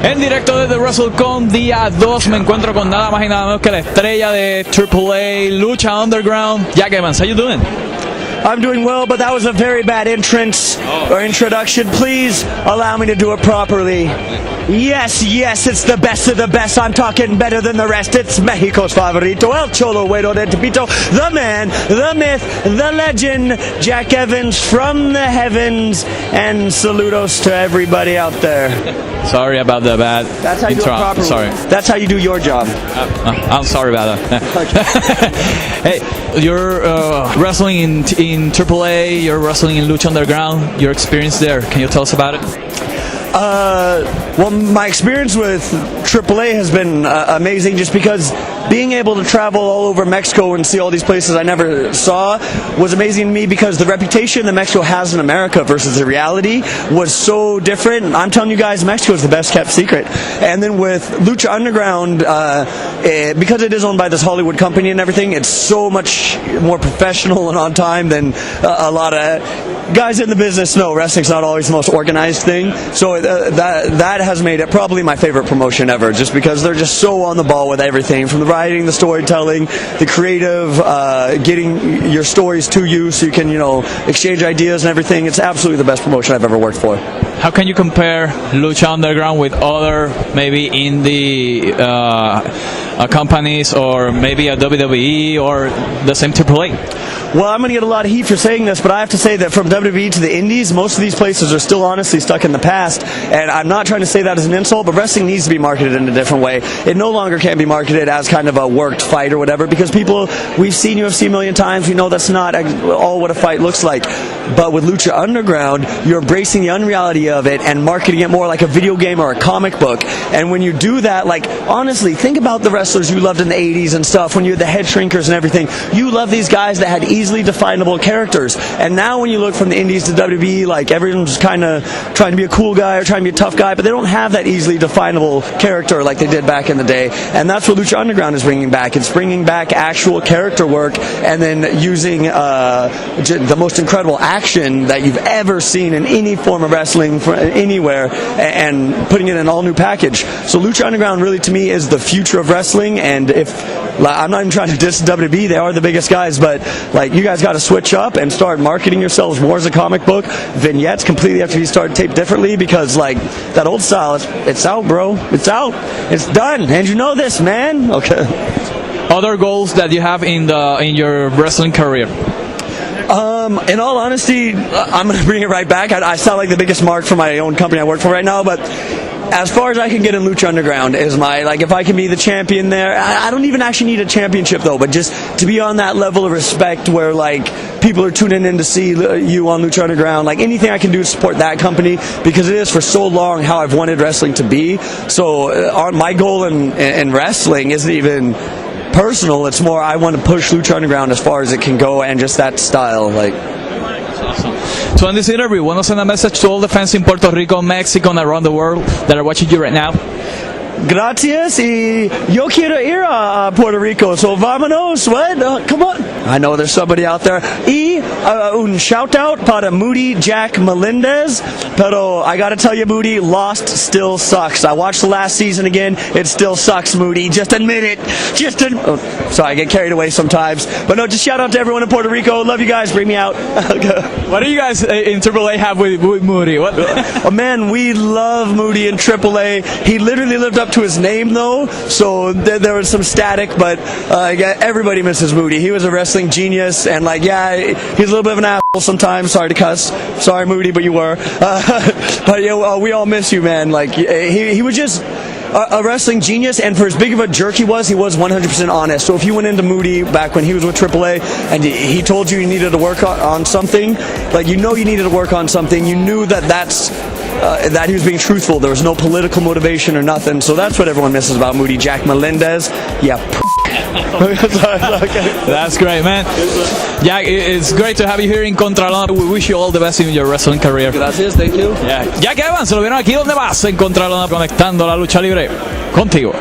En directo desde WrestleCon día 2 me encuentro con nada más y nada menos que la estrella de AAA, Lucha Underground, Jack Evans. How you doing? I'm doing well, but that was a very bad entrance or introduction. Please allow me to do it properly. Yes, it's the best of the best. I'm talking better than the rest. It's Mexico's favorito, El Cholo Güero de Tepito, the man, the myth, the legend, Jack Evans from the heavens, and saludos to everybody out there. Sorry about the bad That's how you intro. do it properly. Sorry. That's how you do your job. I'm sorry about that. Hey, you're wrestling in AAA, you're wrestling in Lucha Underground, your experience there. Can you tell us about it? Well, my experience with AAA has been amazing just because being able to travel all over Mexico and see all these places I never saw was amazing to me because the reputation that Mexico has in America versus the reality was so different. I'm telling you guys, Mexico is the best kept secret. And then with Lucha Underground, because it is owned by this Hollywood company and everything, it's so much more professional and on time than a lot of guys in the business know. Wrestling's not always the most organized thing. So that has made it probably my favorite promotion ever, just because they're just so on the ball with everything, from the writing, the storytelling, the creative, getting your stories to you so you can, exchange ideas and everything. It's absolutely the best promotion I've ever worked for. How can you compare Lucha Underground with other maybe indie companies, or maybe a WWE or the same AAA? Well, I'm going to get a lot of heat for saying this, but I have to say that from WWE to the indies, most of these places are still honestly stuck in the past, and I'm not trying to say that as an insult, but wrestling needs to be marketed in a different way. It no longer can be marketed as kind of a worked fight or whatever, because we've seen UFC a million times, we know that's not all what a fight looks like. But with Lucha Underground, you're embracing the unreality of it and marketing it more like a video game or a comic book. And when you do that, honestly, think about the wrestlers you loved in the 80s and stuff, when you had the head shrinkers and everything. You love these guys that had easily definable characters. And now when you look from the indies to WWE, everyone's kind of trying to be a cool guy or trying to be a tough guy, but they don't have that easily definable character like they did back in the day. And that's what Lucha Underground is bringing back. It's bringing back actual character work and then using the most incredible action that you've ever seen in any form of wrestling anywhere and putting it in an all-new package. So Lucha Underground really, to me, is the future of wrestling. And I'm not even trying to diss WWE, they are the biggest guys, but you guys got to switch up and start marketing yourselves more as a comic book. Vignettes completely have to be started taped differently, because that old style, it's out, bro. It's out. It's done. And you know this, man. Okay. Other goals that you have in your wrestling career? In all honesty, I'm going to bring it right back. I sound like the biggest mark for my own company I work for right now, but as far as I can get in Lucha Underground is if I can be the champion there. I don't even actually need a championship though, but just to be on that level of respect where people are tuning in to see you on Lucha Underground. Anything I can do to support that company, because it is for so long how I've wanted wrestling to be. So my goal in wrestling isn't even personal, it's more I want to push Lucha Underground as far as it can go, and just that style. Awesome. So in this interview, want to send a message to all the fans in Puerto Rico, Mexico, and around the world that are watching you right now? Gracias, y yo quiero ir a Puerto Rico, so vámonos, what? Come on. I know there's somebody out there. Y un shout out para Moody Jack Meléndez, pero I gotta tell you, Moody, Lost still sucks. I watched the last season again, it still sucks, Moody. Just admit it. Sorry, I get carried away sometimes. But no, just shout out to everyone in Puerto Rico. Love you guys, bring me out. What do you guys in AAA have with Moody? What? Oh man, we love Moody in AAA. He literally lived up to his name though, so there was some static, but everybody misses Moody. He was a wrestling genius, and he's a little bit of an asshole sometimes. Sorry to cuss. Sorry, Moody, but you were. But we all miss you, man. He was just a wrestling genius, and for as big of a jerk he was 100% honest. So if you went into Moody back when he was with AAA and he told you needed to work on something, you needed to work on something, you knew that he was being truthful. There was no political motivation or nothing. So that's what everyone misses about Moody Jack Meléndez. Yeah. That's great, man. Jack, it's great to have you here in Contralona. We wish you all the best in your wrestling career. Gracias, thank you. Yeah. Jack Evans, se lo vieron aquí donde vas, en Contralona, conectando la lucha libre contigo.